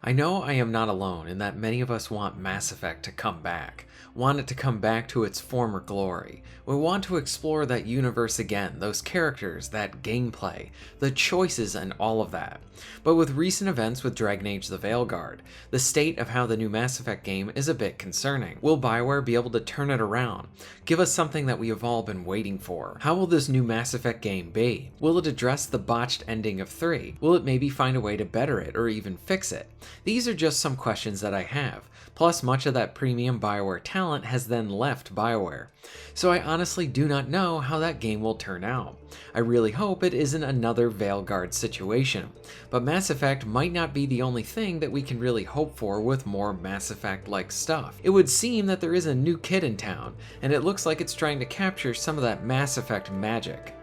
I know I am not alone in that many of us want Mass Effect to come back, want it to come back to its former glory. We want to explore that universe again, those characters, that gameplay, the choices and all of that. But with recent events with Dragon Age the Veilguard, the state of how the new Mass Effect game is a bit concerning. Will bioware be able to turn it around? Give us something that we have all been waiting for. How will this new Mass Effect game be? Will it address the botched ending of 3? Will it maybe find a way to better it or even fix it? These are just some questions that I have, plus much of that premium bioware talent has then left bioware. So I honestly do not know how that game will turn out. I really hope it isn't another Veilguard situation, but Mass Effect might not be the only thing that we can really hope for with more Mass Effect-like stuff. It would seem that there is a new kid in town, and it looks like it's trying to capture some of that Mass Effect magic.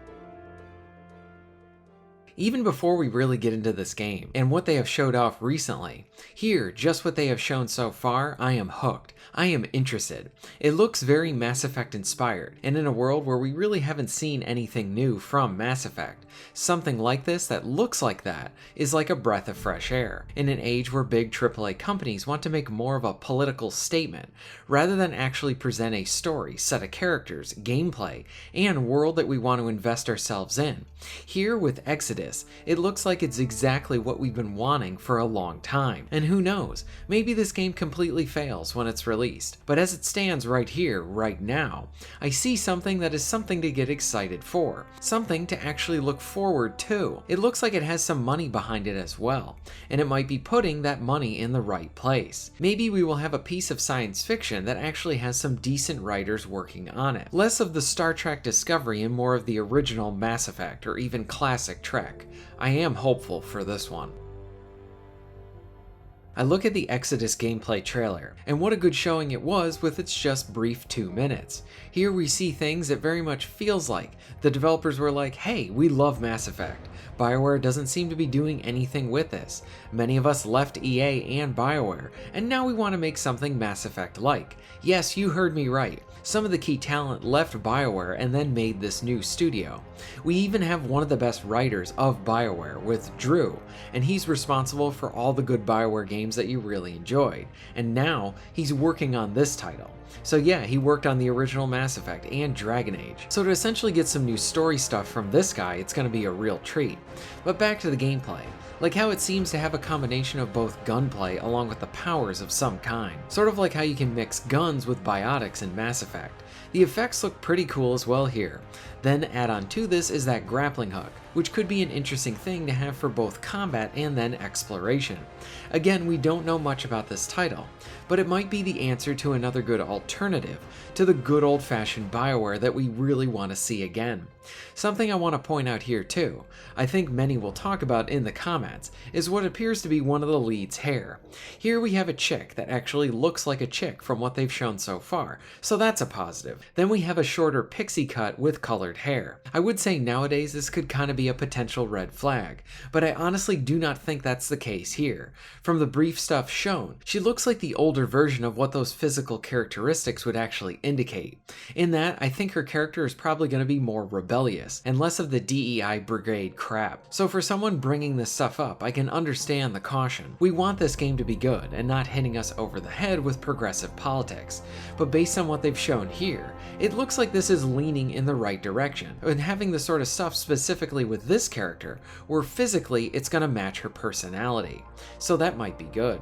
Even before we really get into this game, and what they have showed off recently, here, just what they have shown so far, I am hooked. I am interested. It looks very Mass Effect inspired, and in a world where we really haven't seen anything new from Mass Effect, something like this that looks like that is like a breath of fresh air. In an age where big AAA companies want to make more of a political statement, rather than actually present a story, set of characters, gameplay, and world that we want to invest ourselves in. Here with Exodus, it looks like it's exactly what we've been wanting for a long time. And who knows, maybe this game completely fails when it's released. But as it stands right here, right now, I see something that is something to get excited for. Something to actually look forward to. It looks like it has some money behind it as well, and it might be putting that money in the right place. Maybe we will have a piece of science fiction that actually has some decent writers working on it. Less of the Star Trek Discovery and more of the original Mass Effect or even classic Trek. I am hopeful for this one. I look at the Exodus gameplay trailer, and what a good showing it was with its just brief 2 minutes. Here we see things that very much feels like the developers were like, hey, we love Mass Effect. BioWare doesn't seem to be doing anything with this. Many of us left EA and BioWare, and now we want to make something Mass Effect-like. Yes, you heard me right. Some of the key talent left BioWare and then made this new studio. We even have one of the best writers of BioWare with Drew, and he's responsible for all the good BioWare games that you really enjoyed, and now he's working on this title. So yeah, he worked on the original Mass Effect and Dragon Age. So to essentially get some new story stuff from this guy, it's going to be a real treat. But back to the gameplay. Like how it seems to have a combination of both gunplay along with the powers of some kind. Sort of like how you can mix guns with biotics in Mass Effect. The effects look pretty cool as well here. Then add on to this is that grappling hook, which could be an interesting thing to have for both combat and then exploration. Again, we don't know much about this title, but it might be the answer to another good alternative to the good old-fashioned BioWare that we really want to see again. Something I want to point out here too, I think many will talk about in the comments, is what appears to be one of the lead's hair. Here we have a chick that actually looks like a chick from what they've shown so far, so that's a positive. Then we have a shorter pixie cut with colored hair. I would say nowadays this could kind of be a potential red flag, but I honestly do not think that's the case here. From the brief stuff shown, she looks like the older version of what those physical characteristics would actually indicate. In that, I think her character is probably going to be more rebellious, and less of the DEI brigade crap. So for someone bringing this stuff up, I can understand the caution. We want this game to be good, and not hitting us over the head with progressive politics. But based on what they've shown here, it looks like this is leaning in the right direction, and having the sort of stuff specifically with this character, where physically it's going to match her personality. So that might be good.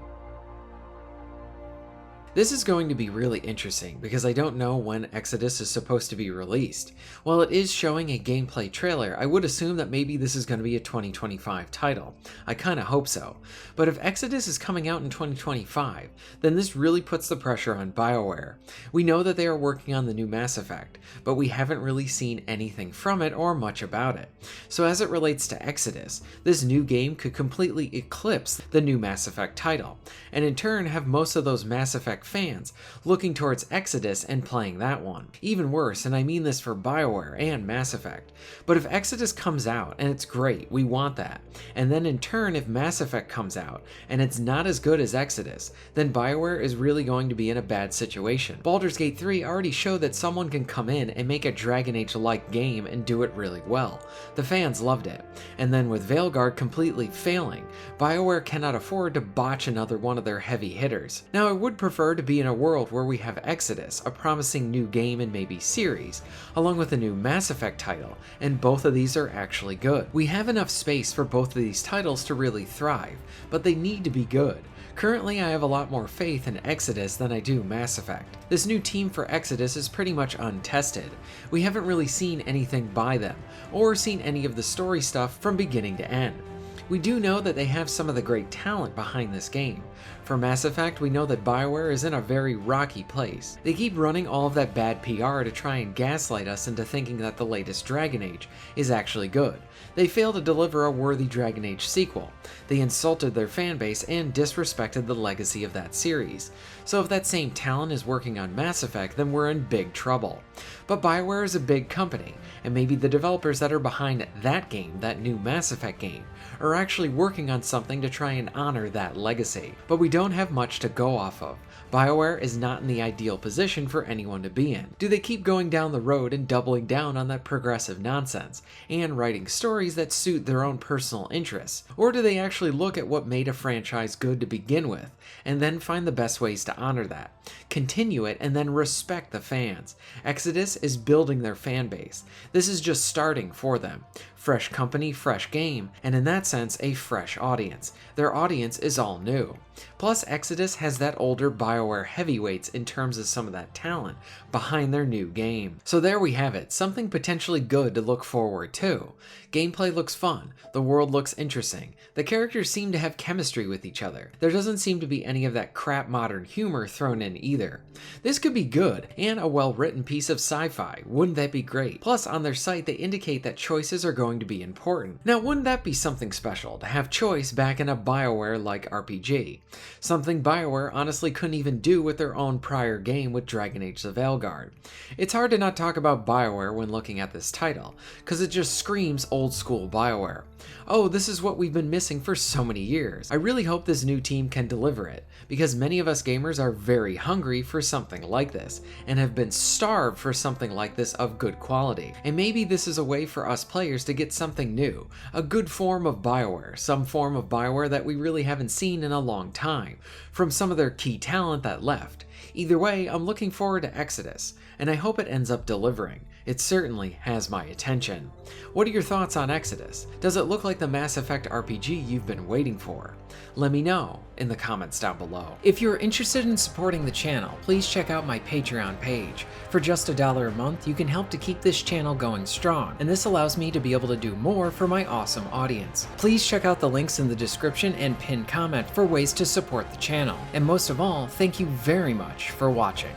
This is going to be really interesting because I don't know when Exodus is supposed to be released. While it is showing a gameplay trailer, I would assume that maybe this is going to be a 2025 title. I kinda hope so. But if Exodus is coming out in 2025, then this really puts the pressure on BioWare. We know that they are working on the new Mass Effect, but we haven't really seen anything from it or much about it. So as it relates to Exodus, this new game could completely eclipse the new Mass Effect title, and in turn have most of those Mass Effect Effect fans looking towards Exodus and playing that one. Even worse, and I mean this for BioWare and Mass Effect, but if Exodus comes out and it's great, we want that. And then in turn, if Mass Effect comes out and it's not as good as Exodus, then BioWare is really going to be in a bad situation. Baldur's Gate 3 already showed that someone can come in and make a Dragon Age-like game and do it really well. The fans loved it. And then with Veilguard completely failing, BioWare cannot afford to botch another one of their heavy hitters. Now I would prefer to be in a world where we have Exodus, a promising new game and maybe series, along with a new Mass Effect title, and both of these are actually good. We have enough space for both of these titles to really thrive, but they need to be good. Currently, I have a lot more faith in Exodus than I do Mass Effect. This new team for Exodus is pretty much untested. We haven't really seen anything by them, or seen any of the story stuff from beginning to end. We do know that they have some of the great talent behind this game. For Mass Effect, we know that BioWare is in a very rocky place. They keep running all of that bad PR to try and gaslight us into thinking that the latest Dragon Age is actually good. They failed to deliver a worthy Dragon Age sequel. They insulted their fanbase and disrespected the legacy of that series. So if that same talent is working on Mass Effect, then we're in big trouble. But BioWare is a big company, and maybe the developers that are behind that game, that new Mass Effect game, are actually working on something to try and honor that legacy. But we don't have much to go off of. BioWare is not in the ideal position for anyone to be in. Do they keep going down the road and doubling down on that progressive nonsense, and writing stories that suit their own personal interests? Or do they actually look at what made a franchise good to begin with, and then find the best ways to honor that, continue it, and then respect the fans? Exodus is building their fan base. This is just starting for them. Fresh company, fresh game, and in that sense, a fresh audience. Their audience is all new. Plus, Exodus has that older BioWare heavyweights in terms of some of that talent behind their new game. So there we have it, something potentially good to look forward to. Gameplay looks fun, the world looks interesting, the characters seem to have chemistry with each other. There doesn't seem to be any of that crap modern humor thrown in either. This could be good, and a well-written piece of sci-fi. Wouldn't that be great? Plus, on their site, they indicate that choices are going to be important. Now, wouldn't that be something special to have choice back in a BioWare-like RPG? Something BioWare honestly couldn't even do with their own prior game with Dragon Age the Veilguard. It's hard to not talk about BioWare when looking at this title, because it just screams old school BioWare. Oh, this is what we've been missing for so many years. I really hope this new team can deliver it, because many of us gamers are very hungry for something like this, and have been starved for something like this of good quality. And maybe this is a way for us players to get something new, a good form of BioWare, some form of BioWare that we really haven't seen in a long time, from some of their key talent that left. Either way, I'm looking forward to Exodus, and I hope it ends up delivering. It certainly has my attention. What are your thoughts on Exodus? Does it look like the Mass Effect RPG you've been waiting for? Let me know in the comments down below. If you're interested in supporting the channel, please check out my Patreon page. For just $1 a month, you can help to keep this channel going strong, and this allows me to be able to do more for my awesome audience. Please check out the links in the description and pinned comment for ways to support the channel. And most of all, thank you very much for watching.